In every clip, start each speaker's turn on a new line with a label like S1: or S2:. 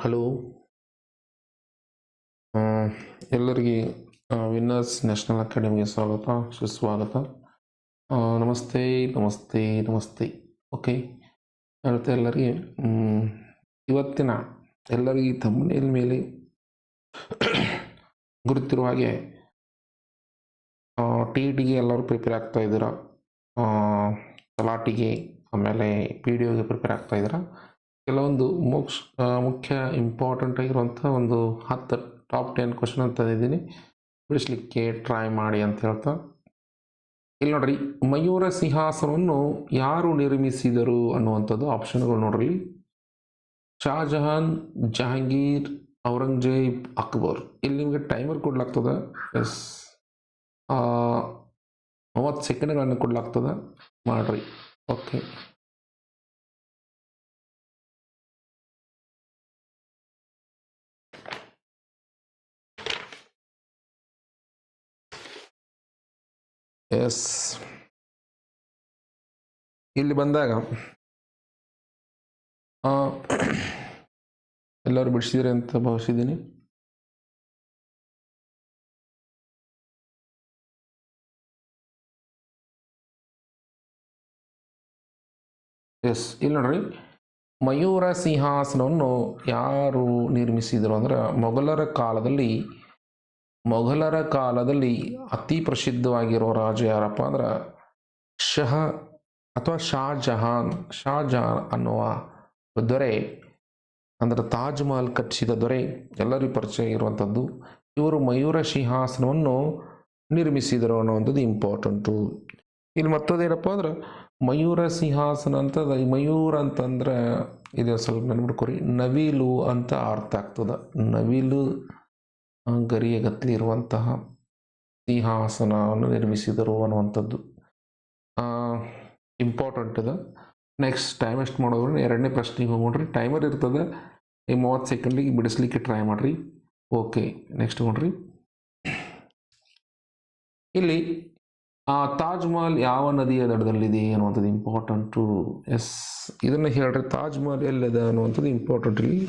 S1: Hello. ಆ, ಎಲ್ಲರಿಗೆ winners national ಅಕಾಡೆಮಿಗೆ ಸ್ವಾಗತ, ಸುಸ್ವಾಗತ. ನಮಸ್ತೆ ನಮಸ್ತೆ ನಮಸ್ತೆ. ಓಕೆ, ಹೇಳ್ತಾ ಎಲ್ಲರಿಗೆ ಇವತ್ತಿನ ಎಲ್ಲರಿಗೆ ಥಂಬ್ನೇಲ್ ಮೇಲೆ ಗುರುತಿರುವ ಹಾಗೆ ಟಿ ಇ ಟಿಗೆ ಎಲ್ಲರೂ ಪ್ರಿಪೇರ್ ಆಗ್ತಾ ಇದ್ದೀರಾ, ತಲಾಟಿಗೆ ಆಮೇಲೆ ಪಿ ಡಿ ಒಗೆ ಪ್ರಿಪೇರ್ ಆಗ್ತಾ ಇದ್ದೀರಾ. ಕೆಲವೊಂದು ಮುಖ್ಯ ಇಂಪಾರ್ಟೆಂಟ್ ಆಗಿರುವಂಥ ಒಂದು 10 ಟಾಪ್ 10 ಕ್ವಶನ್ ಅಂತ ಇದ್ದೀನಿ, ಬಿಡಿಸ್ಲಿಕ್ಕೆ ಟ್ರೈ ಮಾಡಿ ಅಂತ ಹೇಳ್ತಾ, ಇಲ್ಲಿ ನೋಡ್ರಿ, ಮಯೂರ ಸಿಂಹಾಸನವನ್ನು ಯಾರು ನಿರ್ಮಿಸಿದರು ಅನ್ನುವಂಥದ್ದು ಆಪ್ಷನ್ಗಳು ನೋಡ್ರಿ. ಶಹಜಹಾನ್, ಜಹಾಂಗೀರ್, ಔರಂಗಜೇಬ್, ಅಕ್ಬರ್. ಇಲ್ಲಿ ನಿಮಗೆ ಟೈಮರ್ ಕೊಡ್ಲಾಗ್ತದೆ. ಎಸ್, 30 ಸೆಕೆಂಡ್ಗಳನ್ನು ಕೊಡ್ಲಾಗ್ತದೆ, ಮಾಡ್ರಿ. Okay, yes. ಇಲ್ಲಿ ಬಂದಾಗ ಎಲ್ಲರೂ ಬಿಡಿಸಿದ್ರಿ ಅಂತ ಭಾವಿಸಿದ್ದೀನಿ. ಎಸ್, ಇಲ್ಲಿ ನೋಡ್ರಿ, ಮಯೂರ ಸಿಂಹಾಸನವನ್ನು ಯಾರು ನಿರ್ಮಿಸಿದರು ಅಂದ್ರೆ ಮೊಘಲರ ಕಾಲದಲ್ಲಿ ಅತಿ ಪ್ರಸಿದ್ಧವಾಗಿರೋ ರಾಜ ಯಾರಪ್ಪ ಅಂದ್ರೆ ಶಹಜಹಾನ್ ಅನ್ನುವ ದೊರೆ, ಅಂದ್ರೆ ತಾಜ್ ಮಹಲ್ ಕಟ್ಟಿಸಿದ ದೊರೆ, ಎಲ್ಲರಿಗೂ ಪರಿಚಯ ಇರುವಂಥದ್ದು. ಇವರು ಮಯೂರ ಸಿಂಹಾಸನವನ್ನು ನಿರ್ಮಿಸಿದರು ಅನ್ನುವಂಥದ್ದು ಇಂಪಾರ್ಟೆಂಟು. ಇಲ್ಲಿ ಮತ್ತದೇನಪ್ಪ ಅಂದ್ರೆ ಮಯೂರ ಸಿಂಹಾಸನ ಅಂತದ, ಮಯೂರ ಅಂತಂದ್ರೆ ಇದು ಸ್ವಲ್ಪ ನೆನ್ಬಿಡ್ಕೊರಿ, ನವಿಲು ಅಂತ ಅರ್ಥ ಆಗ್ತದ. ನವಿಲು ಗರಿಯ ಗತ್ತಲಿ ಇರುವಂತಹ ಸಿಂಹಾಸನವನ್ನು ನಿರ್ಮಿಸಿದರು ಅನ್ನುವಂಥದ್ದು ಇಂಪಾರ್ಟೆಂಟ್ ಇದೆ. ನೆಕ್ಸ್ಟ್ ಟೈಮ್ ಎಷ್ಟು ಮಾಡೋದ್ರೆ ಎರಡನೇ ಪ್ರಶ್ನೆಗೆ ಹೋಗ್ಬಿಡ್ರಿ. ಟೈಮರ್ ಇರ್ತದೆ, 30 ಸೆಕೆಂಡಿಗೆ ಬಿಡಿಸ್ಲಿಕ್ಕೆ ಟ್ರೈ ಮಾಡಿರಿ. ಓಕೆ, ನೆಕ್ಸ್ಟ್ ನೋಡ್ರಿ, ಇಲ್ಲಿ ತಾಜ್ ಮಹಲ್ ಯಾವ ನದಿಯ ದಡದಲ್ಲಿದೆ ಅನ್ನುವಂಥದ್ದು ಇಂಪಾರ್ಟೆಂಟು. ಎಸ್, ಇದನ್ನು ಹೇಳ್ರಿ, ತಾಜ್ ಮಹಲ್ ಎಲ್ಲಿದೆ ಅನ್ನುವಂಥದ್ದು ಇಂಪಾರ್ಟೆಂಟ್. ಇಲ್ಲಿ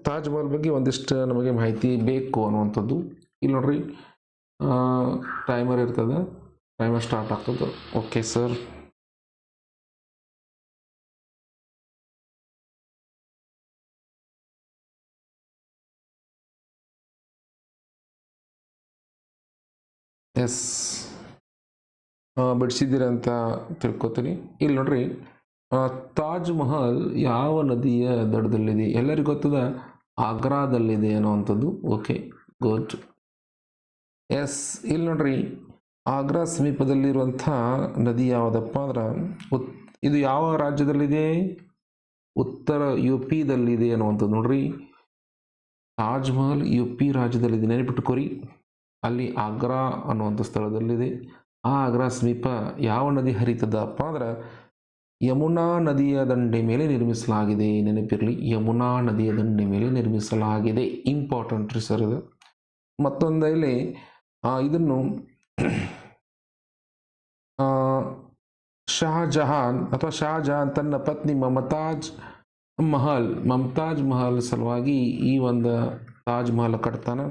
S1: ತಾಜ್ ಮಹಲ್ ಬಗ್ಗೆ ಒಂದಿಷ್ಟು ನಮಗೆ ಮಾಹಿತಿ ಬೇಕು ಅನ್ನುವಂಥದ್ದು. ಇಲ್ಲಿ ನೋಡ್ರಿ, ಟೈಮರ್ ಇರ್ತದೆ, ಟೈಮರ್ ಸ್ಟಾರ್ಟ್ ಆಗ್ತದೆ. ಓಕೆ ಸರ್, ಎಸ್, ಬಿಡಿಸಿದ್ದೀರ ಅಂತ ತಿಳ್ಕೊತೀನಿ. ಇಲ್ಲಿ ನೋಡ್ರಿ, ತಾಜ್ ಮಹಲ್ ಯಾವ ನದಿಯ ದಡದಲ್ಲಿದೆ? ಎಲ್ಲರಿಗೂ ಗೊತ್ತದ, ಆಗ್ರಾದಲ್ಲಿದೆ ಅನ್ನುವಂಥದ್ದು. Okay, good. ಎಸ್, ಇಲ್ಲಿ ನೋಡ್ರಿ, ಆಗ್ರಾ ಸಮೀಪದಲ್ಲಿರುವಂಥ ನದಿ ಯಾವುದಪ್ಪ ಅಂದ್ರೆ ಇದು ಯಾವ ರಾಜ್ಯದಲ್ಲಿದೆ? ಉತ್ತರ ಯು ಪಿದಲ್ಲಿದೆ ಅನ್ನುವಂಥದ್ದು. ನೋಡ್ರಿ, ತಾಜ್ ಮಹಲ್ ಯು ಪಿ ರಾಜ್ಯದಲ್ಲಿದೆ, ನೆನಪಿಟ್ಟುಕೋರಿ. ಅಲ್ಲಿ ಆಗ್ರಾ ಅನ್ನುವಂಥ ಸ್ಥಳದಲ್ಲಿದೆ. ಆ ಆಗ್ರಾ ಸಮೀಪ ಯಾವ ನದಿ ಹರಿತದಪ್ಪ ಅಂದ್ರೆ ಯಮುನಾ ನದಿಯ ದಂಡೆ ಮೇಲೆ ನಿರ್ಮಿಸಲಾಗಿದೆ. ನೆನಪಿರಲಿ, ಯಮುನಾ ನದಿಯ ದಂಡೆ ಮೇಲೆ ನಿರ್ಮಿಸಲಾಗಿದೆ. ಇಂಪಾರ್ಟೆಂಟ್ ರೀ ಸರ್ ಇದು. ಮತ್ತೊಂದು ಇಲ್ಲಿ ಇದನ್ನು ಶಹಜಹಾನ್ ತನ್ನ ಪತ್ನಿ ಮಮತಾಜ್ ಮಹಲ್ ಸಲುವಾಗಿ ಈ ಒಂದು ತಾಜ್ ಮಹಲ್ ಕಟ್ತಾನೆ.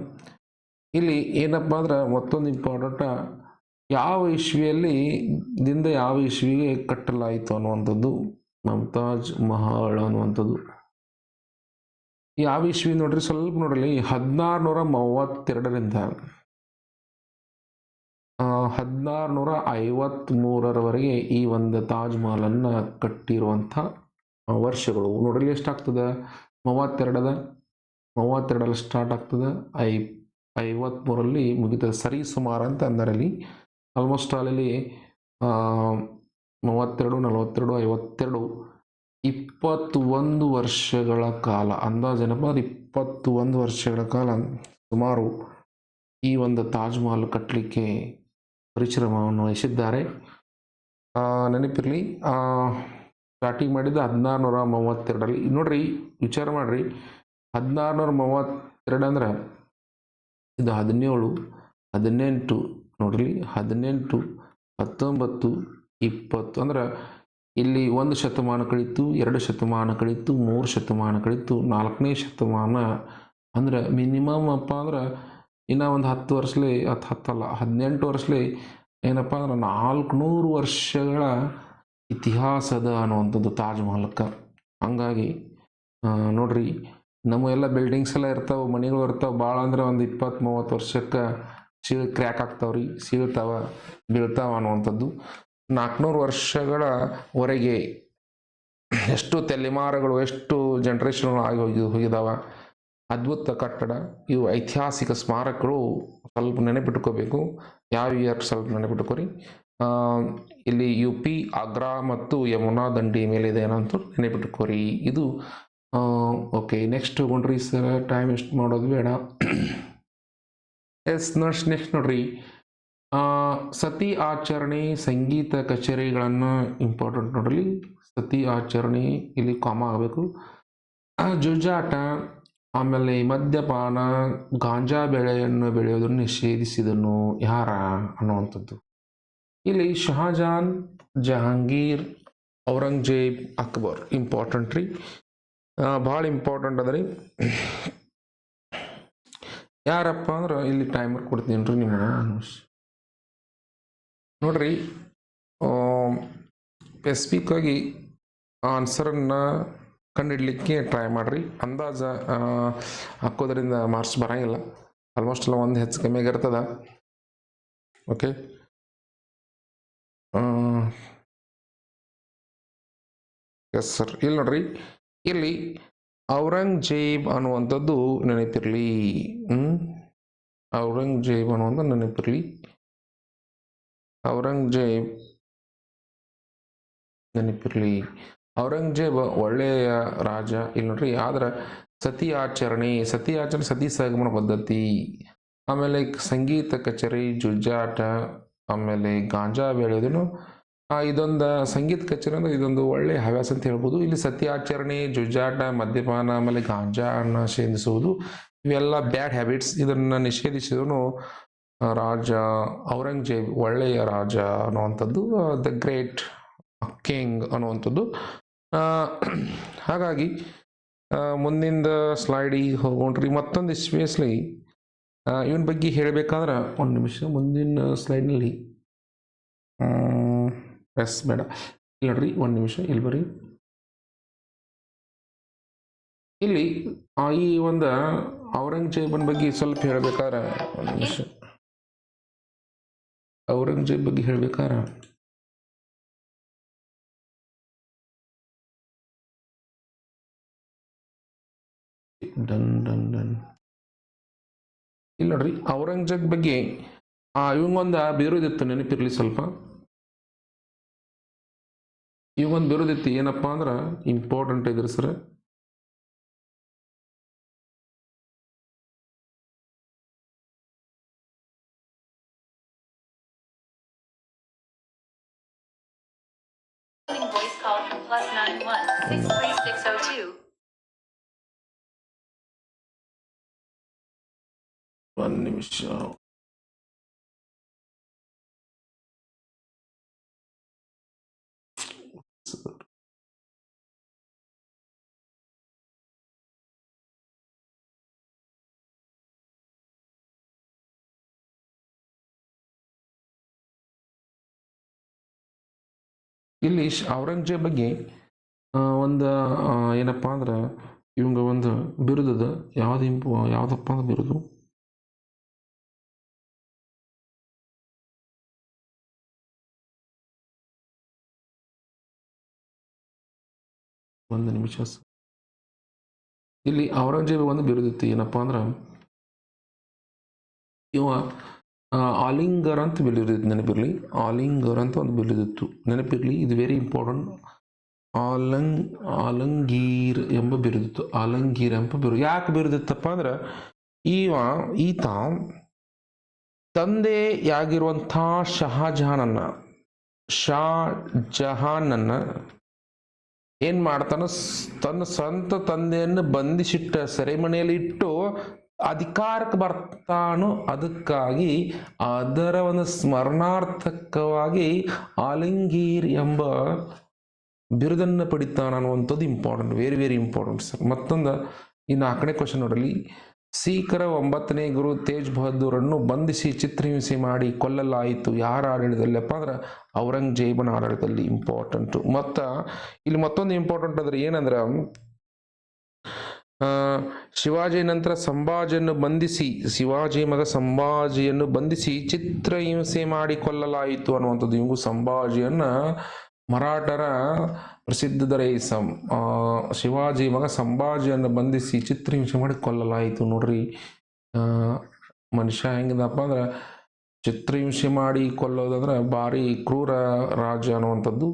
S1: ಇಲ್ಲಿ ಏನಪ್ಪ ಅಂದ್ರೆ ಮತ್ತೊಂದು ಇಂಪಾರ್ಟೆಂಟ್, ಯಾವ ಇಸ್ವಿಗೆ ಕಟ್ಟಲಾಯಿತು ಅನ್ನುವಂಥದ್ದು ಮಮತಾಜ್ ಮಹಲ್ ಅನ್ನುವಂಥದ್ದು. ಯಾವ ಇಸ್ವಿ ನೋಡ್ರಿ, ಸ್ವಲ್ಪ ನೋಡ್ರಿ, 1632ರಿಂದ 1653ರವರೆಗೆ ಈ ಒಂದು ತಾಜ್ ಮಹಲ್ ಅನ್ನ ಕಟ್ಟಿರುವಂಥ ವರ್ಷಗಳು ನೋಡ್ರಿ. ಎಷ್ಟಾಗ್ತದೆ? 32ರಲ್ಲಿ ಸ್ಟಾರ್ಟ್ ಆಗ್ತದೆ, 53ರಲ್ಲಿ ಮುಗಿತದೆ. ಸರಿ ಸುಮಾರು ಅಂತ ಅಂದರಲ್ಲಿ ಆಲ್ಮೋಸ್ಟ್ ಅಲ್ಲಿ 32, 42, 52, 21 ವರ್ಷಗಳ ಕಾಲ ಅಂದಾಜೇನಪ್ಪ, ಅದು 21 ವರ್ಷಗಳ ಕಾಲ ಸುಮಾರು ಈ ಒಂದು ತಾಜ್ ಮಹಲ್ ಕಟ್ಟಲಿಕ್ಕೆ ಪರಿಶ್ರಮವನ್ನು ವಹಿಸಿದ್ದಾರೆ. ನೆನಪಿರಲಿ, ಸ್ಟಾರ್ಟಿಂಗ್ ಮಾಡಿದ್ದು 1632ರಲ್ಲಿ. ನೋಡ್ರಿ, ವಿಚಾರ ಮಾಡ್ರಿ, 1632 ಅಂದ್ರೆ ಇದು 17, 18 ನೋಡ್ರಿ, 18, 19, 20 ಅಂದ್ರೆ ಇಲ್ಲಿ 1 ಶತಮಾನ ಕಳೀತು, 2 ಶತಮಾನ ಕಳೀತು, 3 ಶತಮಾನ ಕಳೀತು, 4ನೇ ಶತಮಾನ ಅಂದ್ರೆ ಮಿನಿಮಮ್ ಅಪ್ಪ ಅಂದ್ರೆ ಇನ್ನೂ ಒಂದು 10 ವರ್ಷಲಿ 18 ವರ್ಷಲಿ ಏನಪ್ಪ ಅಂದ್ರೆ 400 ವರ್ಷಗಳ ಇತಿಹಾಸದ ಅನ್ನುವಂಥದ್ದು ತಾಜ್ ಮಹಲ್ಕ್ಕೆ. ಹಂಗಾಗಿ ನೋಡ್ರಿ, ನಮ್ಮ ಎಲ್ಲ ಬಿಲ್ಡಿಂಗ್ಸ್ ಎಲ್ಲ ಇರ್ತಾವೆ, ಮನೆಗಳು ಇರ್ತಾವೆ, ಭಾಳ ಅಂದ್ರೆ ಒಂದು 20-30 ವರ್ಷಕ್ಕೆ ಕ್ರ್ಯಾಕ್ ಆಗ್ತಾವ್ರಿ, ಬೀಳ್ತಾವ ಅನ್ನುವಂಥದ್ದು. 400 ವರ್ಷಗಳವರೆಗೆ ಎಷ್ಟು ತಲೆಮಾರುಗಳು, ಎಷ್ಟು ಜನ್ರೇಷನ್ಗಳು ಆಗಿ ಹೋಗಿದಾವ. ಅದ್ಭುತ ಕಟ್ಟಡ ಇವು, ಐತಿಹಾಸಿಕ ಸ್ಮಾರಕಗಳು. ಸ್ವಲ್ಪ ನೆನಪಿಟ್ಕೋಬೇಕು. ಯಾವ ಇಯರ್ ಸ್ವಲ್ಪ ನೆನಪಿಟ್ಕೋರಿ. ಇಲ್ಲಿ UP ಆಗ್ರಾ ಮತ್ತು ಯಮುನಾ ದಂಡಿ ಮೇಲಿದೆ ಏನಂತ ನೆನಪಿಟ್ಕೋರಿ. ಇದು ಓಕೆ. ನೆಕ್ಸ್ಟ್ ತಗೊಂಡ್ರಿ ಸರ್, ಟೈಮ್ ಎಷ್ಟು ಮಾಡೋದು ಬೇಡ. ನೆಕ್ಸ್ಟ್ ನೋಡ್ರಿ, ಸತಿ ಆಚರಣೆ, ಸಂಗೀತ ಕಚೇರಿಗಳನ್ನು ಇಂಪಾರ್ಟೆಂಟ್ ನೋಡ್ರಿ. ಸತಿ ಆಚರಣೆ ಇಲ್ಲಿ ಕಾಮ ಆಗಬೇಕು. ಜೂಜಾಟ, ಆಮೇಲೆ ಮದ್ಯಪಾನ, ಗಾಂಜಾ ಬೆಳೆಯೋದನ್ನು ನಿಷೇಧಿಸಿದನು ಯಾರ ಅನ್ನುವಂಥದ್ದು. ಇಲ್ಲಿ ಶಹಜಾನ್, ಜಹಾಂಗೀರ್, ಔರಂಗಜೇಬ್, ಅಕ್ಬರ್ ಇಂಪಾರ್ಟೆಂಟ್ ರೀ, ಭಾಳ ಇಂಪಾರ್ಟೆಂಟ್ ಅದ ರೀ. ಯಾರಪ್ಪ ಅಂದ್ರೆ ಇಲ್ಲಿ ಟೈಮರ್ ಕೊಡ್ತೀನಿ ರೀ ನಿಮಗೆ. ನೋಡ್ರಿ, ಸ್ಪೆಸಿಫಿಕ್ ಆಗಿ ಆನ್ಸರನ್ನು ಕಂಡುಹಿಡಲಿಕ್ಕೆ ಟ್ರೈ ಮಾಡಿರಿ. ಅಂದಾಜ ಹಾಕೋದ್ರಿಂದ ಮಾರ್ಕ್ಸ್ ಬರೋಂಗಿಲ್ಲ. ಆಲ್ಮೋಸ್ಟ್ ಎಲ್ಲ ಒಂದು ಹೆಚ್ಚು ಕಮ್ಮಿ ಆಗಿರ್ತದ. Okay, yes sir. ಇಲ್ಲಿ ನೋಡ್ರಿ, ಇಲ್ಲಿ ಔರಂಗಜೇಬ್ ಅನ್ನುವಂಥದ್ದು ನೆನಪಿರಲಿ. ಔರಂಗಜೇಬ್ ಅನ್ನುವಂಥ ನೆನಪಿರಲಿ. ಔರಂಗಜೇಬ್ ನೆನಪಿರಲಿ. ಔರಂಗಜೇಬ್ ಒಳ್ಳೆಯ ರಾಜ. ಇಲ್ಲಿ ನೋಡ್ರಿ, ಆದ್ರೆ ಸತಿ ಆಚರಣೆ, ಸತಿ ಸಹಗಮನ ಪದ್ಧತಿ, ಆಮೇಲೆ ಸಂಗೀತ ಕಚೇರಿ, ಜುಜಾಟ, ಆಮೇಲೆ ಗಾಂಜಾ ಬೆಳೆಯೋದನ್ನು, ಇದೊಂದು ಸಂಗೀತ ಕಚೇರಿ ಅಂದ್ರೆ ಇದೊಂದು ಒಳ್ಳೆಯ ಹವ್ಯಾಸ ಅಂತ ಹೇಳ್ಬೋದು. ಇಲ್ಲಿ ಸತಿ ಆಚರಣೆ, ಜುಜಾಟ, ಮದ್ಯಪಾನ, ಆಮೇಲೆ ಗಾಂಜಾನ ಸೇವಿಸುವುದು ಇವೆಲ್ಲ ಬ್ಯಾಡ್ ಹ್ಯಾಬಿಟ್ಸ್. ಇದನ್ನು ನಿಷೇಧಿಸಿದನು ರಾಜ ಔರಂಗಜೇಬ್, ಒಳ್ಳೆಯ ರಾಜ ಅನ್ನುವಂಥದ್ದು, ದ ಗ್ರೇಟ್ ಕಿಂಗ್ ಅನ್ನುವಂಥದ್ದು. ಹಾಗಾಗಿ ಮುಂದಿನ ಸ್ಲೈಡಿಗೆ ಹೋಗೋಣ್ರಿ. ಮತ್ತೊಂದು ಎಸ್ಪೆಷಲಿ ಇವನ ಬಗ್ಗೆ ಹೇಳಬೇಕಾದ್ರೆ ಒಂದು ನಿಮಿಷ, ಮುಂದಿನ ಸ್ಲೈಡ್ನಲ್ಲಿ ಎಸ್ ಬೇಡ, ಇಲ್ಲಿ ನೋಡ್ರಿ, ಒಂದು ನಿಮಿಷ ಇಲ್ಲಿ ಬರ್ರಿ. ಇಲ್ಲಿ ಈ ಒಂದು ಔರಂಗಜೇಬನ ಬಗ್ಗೆ ಸ್ವಲ್ಪ ಹೇಳ್ಬೇಕಾದ್ರೆ, ಒಂದು ನಿಮಿಷ, ಔರಂಗಜೇಬ್ ಬಗ್ಗೆ ಹೇಳ್ಬೇಕಾದ್ರೆ ಡನ್ ಇಲ್ಲಿ ನೋಡ್ರಿ, ಔರಂಗಜೇಬ್ ಬಗ್ಗೆ ಇವಂಗೊಂದು ಬಿರುದಿತ್ತು, ನೆನಪಿರ್ಲಿ ಸ್ವಲ್ಪ. ಇವಂಗೊಂದು ಬಿರುದಿತ್ತು, ಏನಪ್ಪಾ ಅಂದ್ರೆ ಇಂಪಾರ್ಟೆಂಟ್ ಇದ್ರಿ ಸರ್.
S2: Voice call from +91 63602.
S1: ಒಂದು ನಿಮಿಷ. ಇಲ್ಲಿ ಔರಂಗಜೇಬ್ ಬಗ್ಗೆ ಒಂದು ಏನಪ್ಪ ಅಂದ್ರೆ ಇವಂಗ ಒಂದು ಬಿರುದದ, ಯಾವುದಪ್ಪ ಅಂದ್ರೆ ಬಿರುದು, ಒಂದು ನಿಮಿಷ. ಇಲ್ಲಿ ಔರಂಗಜೇಬ್ ಒಂದು ಬಿರುದಿತ್ತು, ಏನಪ್ಪ ಅಂದ್ರೆ ಇವ ಆಲಿಂಗರ್ ಅಂತ ಬಿರುದಿತ್ತು, ನೆನಪಿರಲಿ. ಆಲಿಂಗರ್ ಅಂತ ಒಂದು ಬಿರುದಿತ್ತು, ನೆನಪಿರಲಿ. ಇದು ವೆರಿ ಇಂಪಾರ್ಟೆಂಟ್. ಆಲಂಗೀರ್ ಎಂಬ ಬಿರುದಿತ್ತು. ಆಲಂಗೀರ್ ಎಂಬ ಬಿರುದು ಯಾಕೆ ಬಿರುದಿತ್ತಪ್ಪ ಅಂದ್ರೆ ಈತ ತಂದೆಯಾಗಿರುವಂಥ ಶಹಜಹಾನನ್ನ ಏನ್ ಮಾಡ್ತಾನ, ತನ್ನ ಸ್ವಂತ ತಂದೆಯನ್ನು ಬಂಧಿಸಿಟ್ಟ ಸೆರೆಮನೆಯಲ್ಲಿ ಇಟ್ಟು ಅಧಿಕಾರಕ್ಕೆ ಬರ್ತಾನೋ, ಅದಕ್ಕಾಗಿ ಅದರ ಒಂದು ಸ್ಮರಣಾರ್ಥಕವಾಗಿ ಆಲಂಗೀರ್ ಎಂಬ ಬಿರುದನ್ನು ಪಡಿತಾನ ಅನ್ನುವಂಥದ್ದು important, very very important sir. ಮತ್ತೊಂದು ಈ 4ನೇ ಕ್ವಶನ್ ನೋಡಲಿ. ಸೀಕರ 9ನೇ ಗುರು ತೇಜ್ ಬಹದ್ದೂರನ್ನು ಬಂಧಿಸಿ ಚಿತ್ರಹಿಂಸೆ ಮಾಡಿ ಕೊಲ್ಲಲಾಯಿತು ಯಾರ ಆಡಳಿತದಲ್ಲಪ್ಪ ಅಂದ್ರೆ ಔರಂಗಜೇಬನ ಆಡಳಿತದಲ್ಲಿ. ಇಂಪಾರ್ಟೆಂಟು. ಮತ್ತು ಇಲ್ಲಿ ಮತ್ತೊಂದು ಇಂಪಾರ್ಟೆಂಟ್ ಅಂದ್ರೆ ಏನಂದ್ರೆ ಶಿವಾಜಿ ನಂತರ ಸಂಭಾಜಿಯನ್ನು ಬಂಧಿಸಿ, ಶಿವಾಜಿ ಮಗ ಸಂಭಾಜಿಯನ್ನು ಬಂಧಿಸಿ ಚಿತ್ರಹಿಂಸೆ ಮಾಡಿ ಕೊಲ್ಲಲಾಯಿತು ಅನ್ನುವಂಥದ್ದು. ಇವು ಸಂಭಾಜಿಯನ್ನ ಮರಾಠರ ಪ್ರಸಿದ್ಧ ದೊರೆ ಶಿವಾಜಿ ಮಗ ಸಂಭಾಜಿಯನ್ನು ಬಂಧಿಸಿ ಚಿತ್ರಹಿಂಸೆ ಮಾಡಿ ಕೊಲ್ಲಲಾಯಿತು. ನೋಡ್ರಿ ಮನುಷ್ಯ ಹೆಂಗಿದಪ್ಪ ಅಂದ್ರೆ ಚಿತ್ರಹಿಂಸೆ ಮಾಡಿ ಕೊಲ್ಲೋದಂದ್ರೆ ಭಾರಿ ಕ್ರೂರ ರಾಜ ಅನ್ನುವಂಥದ್ದು.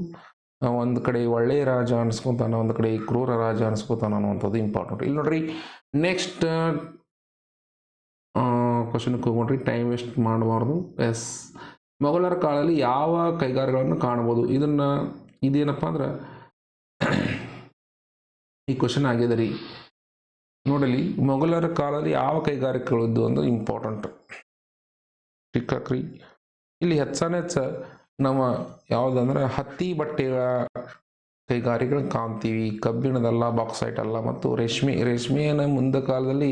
S1: ಒಂದು ಕಡೆ ಒಳ್ಳೆಯ ರಾಜ ಅನಿಸ್ಕೊತಾನ, ಒಂದು ಕಡೆ ಕ್ರೂರ ರಾಜ ಅನಿಸ್ಕೊತಾನ ಅನ್ನುವಂಥದ್ದು ಇಂಪಾರ್ಟೆಂಟ್. ಇಲ್ಲಿ ನೋಡ್ರಿ ನೆಕ್ಸ್ಟ್ ಕ್ವಶನ್ಗೆ ಹೋಗ್ರಿ, ಟೈಮ್ ವೇಸ್ಟ್ ಮಾಡಬಾರ್ದು. ಎಸ್, ಮೊಘಲರ ಕಾಲದಲ್ಲಿ ಯಾವ ಕೈಗಾರಿಕೆಗಳನ್ನು ಕಾಣಬಹುದು? ಇದೇನಪ್ಪ ಅಂದ್ರೆ ಈ ಕ್ವಶನ್ ಆಗಿದೆ ರೀ. ನೋಡಲಿ, ಮೊಘಲರ ಕಾಲದಲ್ಲಿ ಯಾವ ಕೈಗಾರಿಕೆಗಳಿದ್ದು ಅಂದ್ರೆ ಇಂಪಾರ್ಟೆಂಟ್ ಟಿಕ್ಕಾಕ್ರಿ. ಇಲ್ಲಿ ಹೆಚ್ಚ ನಮ್ಮ ಯಾವುದಂದ್ರೆ ಹತ್ತಿ ಬಟ್ಟೆಗಳ ಕೈಗಾರಿಕೆಗಳನ್ನ ಕಾಣ್ತೀವಿ, ಕಬ್ಬಿಣದಲ್ಲ, ಬಾಕ್ಸೈಟ್ ಅಲ್ಲ, ಮತ್ತು ರೇಷ್ಮೆಯನ್ನು ಮುಂದೆ ಕಾಲದಲ್ಲಿ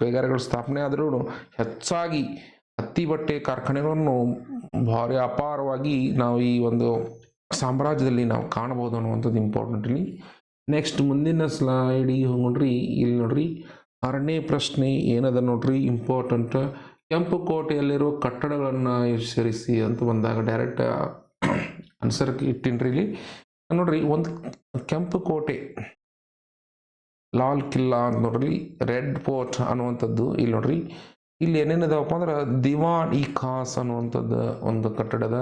S1: ಕೈಗಾರಿಕೆಗಳು ಸ್ಥಾಪನೆ ಆದರೂ ಹೆಚ್ಚಾಗಿ ಹತ್ತಿ ಬಟ್ಟೆ ಕಾರ್ಖಾನೆಗಳನ್ನು ಭಾರಿ ಅಪಾರವಾಗಿ ನಾವು ಈ ಒಂದು ಸಾಮ್ರಾಜ್ಯದಲ್ಲಿ ನಾವು ಕಾಣಬಹುದು ಅನ್ನುವಂಥದ್ದು ಇಂಪಾರ್ಟೆಂಟ್. ಇಲ್ಲಿ ನೆಕ್ಸ್ಟ್ ಮುಂದಿನ ಸ್ಲೈಡಿಗೆ ಹೋಗ್ರಿ. ಇಲ್ಲಿ ನೋಡ್ರಿ 6ನೇ ಪ್ರಶ್ನೆ ಏನದ ನೋಡ್ರಿ ಇಂಪಾರ್ಟೆಂಟ್. ಕೆಂಪು ಕೋಟೆಯಲ್ಲಿರುವ ಕಟ್ಟಡಗಳನ್ನು ಹೆಸರಿಸಿ ಅಂತ ಬಂದಾಗ ಡೈರೆಕ್ಟ್ ಆನ್ಸರ್ ಇಟ್ಟಿನ್ರಿ. ಇಲ್ಲಿ ನೋಡ್ರಿ, ಒಂದು ಕೆಂಪು ಕೋಟೆ ಲಾಲ್ ಕಿಲ್ಲಾ ಅಂತ ನೋಡ್ರಿ, ರೆಡ್ ಫೋರ್ಟ್ ಅನ್ನುವಂಥದ್ದು. ಇಲ್ಲಿ ನೋಡ್ರಿ, ಇಲ್ಲಿ ಏನೇನಿದಾವಪ್ಪ ಅಂದ್ರೆ ದಿವಾನ್ ಇ ಖಾಸ್ ಅನ್ನುವಂಥದ್ದು ಒಂದು ಕಟ್ಟಡದ,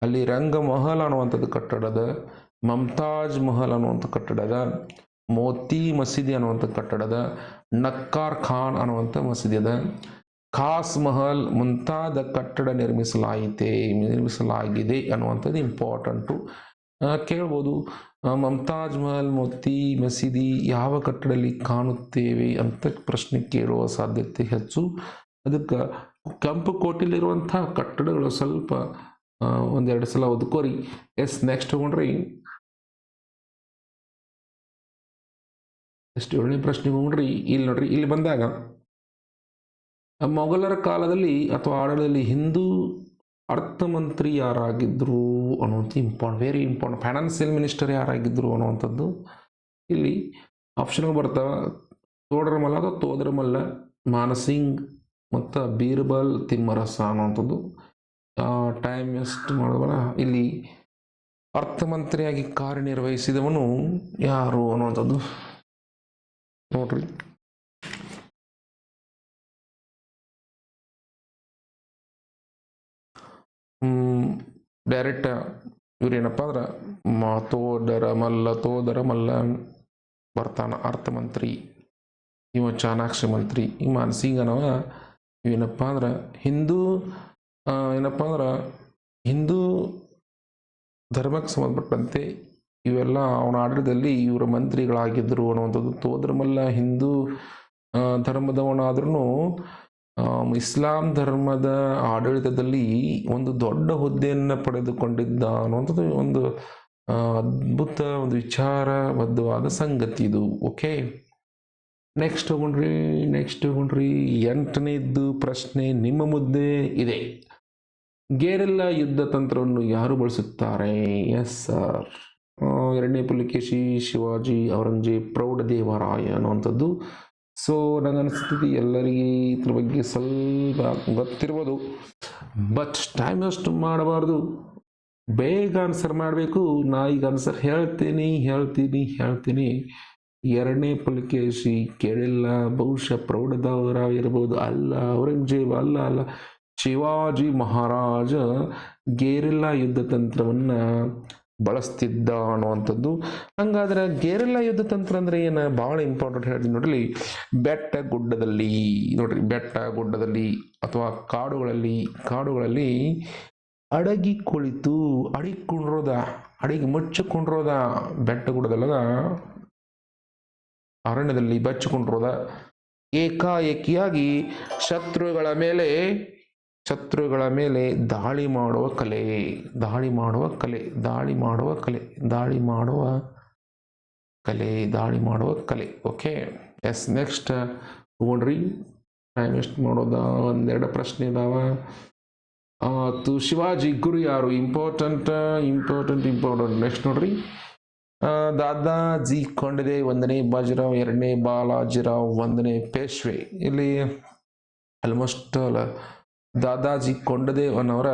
S1: ಅಲ್ಲಿ ರಂಗ ಮಹಲ್ ಅನ್ನುವಂಥದ್ದು ಕಟ್ಟಡದ, ಮಮ್ತಾಜ್ ಮಹಲ್ ಅನ್ನುವಂಥ ಕಟ್ಟಡದ, ಮೋತಿ ಮಸೀದಿ ಅನ್ನುವಂಥ ಕಟ್ಟಡದ, ನಕ್ಕಾರ್ ಖಾನ್ ಅನ್ನುವಂಥ ಮಸೀದಿ ಅದ, ಖಾಸ್ ಮಹಲ್ ಮುಂತಾದ ಕಟ್ಟಡ ನಿರ್ಮಿಸಲಾಗಿದೆ ಅನ್ನುವಂಥದ್ದು ಇಂಪಾರ್ಟೆಂಟು. ಕೇಳ್ಬೋದು, ಮಮ್ತಾಜ್ ಮಹಲ್, ಮೋತಿ ಮಸೀದಿ ಯಾವ ಕಟ್ಟಡದಲ್ಲಿ ಕಾಣುತ್ತೇವೆ ಅಂತ ಪ್ರಶ್ನೆ ಕೇಳುವ ಸಾಧ್ಯತೆ ಹೆಚ್ಚು. ಅದಕ್ಕೆ ಕೆಂಪು ಕೋಟೆಯಲ್ಲಿರುವಂಥ ಕಟ್ಟಡಗಳು ಸ್ವಲ್ಪ ಒಂದೆರಡು ಸಲ ಓದ್ಕೋರಿ. ಎಸ್, ನೆಕ್ಸ್ಟ್ ಹೋಗ್ರಿ. ಎಷ್ಟು 7ನೇ ಪ್ರಶ್ನೆಗೆ ಹೋಗ್ರಿ. ಇಲ್ಲಿ ನೋಡ್ರಿ, ಇಲ್ಲಿ ಬಂದಾಗ ಮೊಘಲರ ಕಾಲದಲ್ಲಿ ಅಥವಾ ಆಡಳಿತದಲ್ಲಿ ಹಿಂದೂ ಅರ್ಥಮಂತ್ರಿ ಯಾರಾಗಿದ್ದರು ಅನ್ನುವಂಥ ವೆರಿ ಇಂಪಾರ್ಟೆಂಟ್. ಫೈನಾನ್ಸಿಯಲ್ ಮಿನಿಸ್ಟರ್ ಯಾರಾಗಿದ್ದರು ಅನ್ನುವಂಥದ್ದು ಇಲ್ಲಿ ಆಪ್ಷನ್ಗಳು ಬರ್ತಾವೆ. ತೋಡರಮಲ್ಲ ಅಥವಾ ತೋದರಮಲ್ಲ, ಮಾನಸಿಂಗ್ ಮತ್ತು ಬೀರ್ಬಲ್ ತಿಮ್ಮರಸ ಅನ್ನುವಂಥದ್ದು. ಟೈಮ್ ವೇಸ್ಟ್ ಮಾಡೋದಲ್ಲ. ಇಲ್ಲಿ ಅರ್ಥಮಂತ್ರಿಯಾಗಿ ಕಾರ್ಯನಿರ್ವಹಿಸಿದವನು ಯಾರು ಅನ್ನುವಂಥದ್ದು ನೋಡ್ರಿ. ಡೈರೆಕ್ಟ್ ಇವ್ರೇನಪ್ಪ ಅಂದ್ರೆ ತೋದರ ಮಲ್ಲ ಬರ್ತಾನ ಅರ್ಥಮಂತ್ರಿ. ಇವ ಚಾಣಾಕ್ಷ ಮಂತ್ರಿ. ಈ ಮಾನಸಿಂಗ್ ಅನ್ನವ ಇವೇನಪ್ಪ ಅಂದ್ರೆ ಹಿಂದೂ ಧರ್ಮಕ್ಕೆ ಸಂಬಂಧಪಟ್ಟಂತೆ ಇವೆಲ್ಲ ಅವನ ಆಡಳಿತದಲ್ಲಿ ಇವರ ಮಂತ್ರಿಗಳಾಗಿದ್ದರು ಅನ್ನುವಂಥದ್ದು. ತೋದರಮಲ್ಲ ಹಿಂದೂ ಧರ್ಮದವನಾದ್ರೂ ಇಸ್ಲಾಂ ಧರ್ಮದ ಆಡಳಿತದಲ್ಲಿ ಒಂದು ದೊಡ್ಡ ಹುದ್ದೆಯನ್ನು ಪಡೆದುಕೊಂಡಿದ್ದ ಅನ್ನುವಂಥದ್ದು ಒಂದು ಅದ್ಭುತ ಒಂದು ವಿಚಾರಬದ್ಧವಾದ ಸಂಗತಿ ಇದು. ಓಕೆ, ನೆಕ್ಸ್ಟ್ ಹೋಗ್ರಿ. 8ನೇದ್ದು ಪ್ರಶ್ನೆ ನಿಮ್ಮ ಮುದ್ದೆ ಇದೆ. ಗೆರಿಲ್ಲಾ ಯುದ್ಧ ತಂತ್ರವನ್ನು ಯಾರು ಬಳಸುತ್ತಾರೆ? ಎಸ್ ಸರ್, 2ನೇ ಪುಲಿಕೇಶಿ, ಶಿವಾಜಿ, ಔರಂಗಜೇಬ್, ಪ್ರೌಢದೇವರಾಯ ಅನ್ನುವಂಥದ್ದು. ಸೊ ನಂಗೆ ಅನಿಸ್ತದೆ ಎಲ್ಲರಿಗೆ ಇದ್ರ ಬಗ್ಗೆ ಸ್ವಲ್ಪ ಗೊತ್ತಿರ್ಬೋದು, ಬಟ್ ಟೈಮ್ ವೇಸ್ಟ್ ಮಾಡಬಾರ್ದು, ಬೇಗ ಆನ್ಸರ್ ಮಾಡಬೇಕು. ನಾ ಈಗ ಆನ್ಸರ್ ಹೇಳ್ತೀನಿ. 2ನೇ ಪುಲಿಕೇಶಿ ಕೇಳಿಲ್ಲ, ಬಹುಶಃ ಪ್ರೌಢದೇವರಾಯ ಇರ್ಬೋದು. ಅಲ್ಲ, ಔರಂಗಜೇಬ್ ಅಲ್ಲ, ಶಿವಾಜಿ ಮಹಾರಾಜ ಗೆರಿಲ್ಲಾ ಯುದ್ಧ ತಂತ್ರವನ್ನು ಬಳಸ್ತಿದ್ದ ಅನ್ನುವಂಥದ್ದು. ಹಂಗಾದ್ರೆ ಗೆರಿಲ್ಲಾ ಯುದ್ಧ ತಂತ್ರ ಅಂದ್ರೆ ಏನು? ಭಾಳ ಇಂಪಾರ್ಟೆಂಟ್ ಹೇಳ್ತೀನಿ ನೋಡ್ರಿ. ಬೆಟ್ಟ ಗುಡ್ಡದಲ್ಲಿ ಅಥವಾ ಕಾಡುಗಳಲ್ಲಿ ಅಡಗಿ ಮುಚ್ಚಿಕೊಂಡಿರೋದ ಬೆಟ್ಟ ಗುಡ್ಡದಲ್ಲದ ಅರಣ್ಯದಲ್ಲಿ ಬಚ್ಚಿಕೊಂಡಿರೋದ ಏಕಾಏಕಿಯಾಗಿ ಶತ್ರುಗಳ ಮೇಲೆ ಶತ್ರುಗಳ ಮೇಲೆ ದಾಳಿ ಮಾಡುವ ಕಲೆ, ದಾಳಿ ಮಾಡುವ ಕಲೆ, ದಾಳಿ ಮಾಡುವ ಕಲೆ, ದಾಳಿ ಮಾಡುವ ಕಲೆ, ದಾಳಿ ಮಾಡುವ ಕಲೆ. Okay yes. ನೆಕ್ಸ್ಟ್ ನೋಡ್ರಿ, ಟೈಮ್ ವೇಸ್ಟ್ ಮಾಡೋದ, ಒಂದೆರಡು ಪ್ರಶ್ನೆ ಇದಾವ. ಶಿವಾಜಿ ಗುರು ಯಾರು? ಇಂಪಾರ್ಟೆಂಟ್. ನೆಕ್ಸ್ಟ್ ನೋಡ್ರಿ, ದಾದಾಜಿ ಕೊಂಡದೆ 1ನೇ ಬಾಜಿರಾವ್, 2ನೇ ಬಾಲಾಜಿರಾವ್, 1ನೇ ಪೇಶ್ವೆ. ಇಲ್ಲಿ ಆಲ್ಮೋಸ್ಟ್ ದಾದಾಜಿ ಕೊಂಡದೇವ್ ಅನ್ನೋರ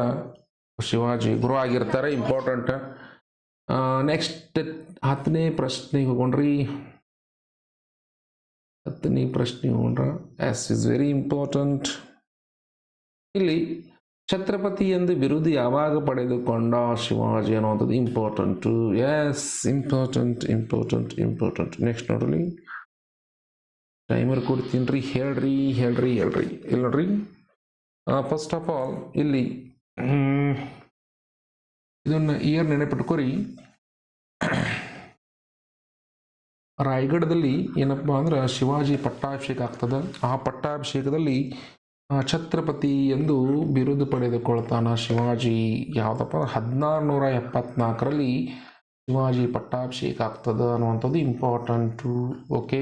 S1: ಶಿವಾಜಿ ಗುರು ಆಗಿರ್ತಾರೆ. ಇಂಪಾರ್ಟೆಂಟ್. ನೆಕ್ಸ್ಟ್ 10ನೇ ಪ್ರಶ್ನೆಗೆ ಹೋಗೋಣ್ರಿ. 10ನೇ ಪ್ರಶ್ನೆ ಹೋಗೋಣ. Yes is very important. ಇಲ್ಲಿ ಛತ್ರಪತಿ ಎಂದು ಬಿರುದು ಯಾವಾಗ ಪಡೆದುಕೊಂಡ ಶಿವಾಜಿ ಅನ್ನುವಂಥದ್ದು ಇಂಪಾರ್ಟೆಂಟು. Yes, important. ನೆಕ್ಸ್ಟ್ ನೋಡ್ರಿ, ಟೈಮರ್ ಕೊಡ್ತೀನಿ ರೀ, ಹೇಳ್ರಿ. ಇಲ್ಲಿ ನೋಡ್ರಿ, ಫಸ್ಟ್ ಆಫ್ ಆಲ್ ಇಲ್ಲಿ ಇದನ್ನ ಇಯರ್ ನೆನಪಿಟ್ಕೊರಿ. ರಾಯಗಢದಲ್ಲಿ ಏನಪ್ಪಾ ಅಂದ್ರೆ ಶಿವಾಜಿ ಪಟ್ಟಾಭಿಷೇಕ ಆಗ್ತದೆ. ಆ ಪಟ್ಟಾಭಿಷೇಕದಲ್ಲಿ ಛತ್ರಪತಿ ಎಂದು ಬಿರುದು ಪಡೆದುಕೊಳ್ತಾನ ಶಿವಾಜಿ. ಯಾವುದಪ್ಪ, 1674ರಲ್ಲಿ ಶಿವಾಜಿ ಪಟ್ಟಾಭಿಷೇಕ ಆಗ್ತದೆ ಅನ್ನುವಂಥದ್ದು important. Okay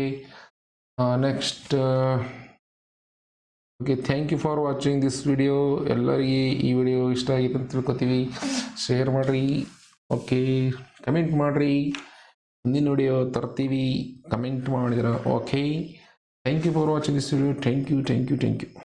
S1: next. Okay, thank you for watching this video. ಎಲ್ಲರಿಗೆ ಈ ವಿಡಿಯೋ ಇಷ್ಟ ಆಗಿತ್ತು ಅಂತ ತಿಳ್ಕೊತೀವಿ. ಶೇರ್ ಮಾಡಿರಿ. ಓಕೆ, ಕಮೆಂಟ್ ಮಾಡಿರಿ. ಮುಂದಿನ ವಿಡಿಯೋ ತರ್ತೀವಿ, ಕಮೆಂಟ್ ಮಾಡಿದ್ರೆ. Okay, thank you for watching this video. Thank you.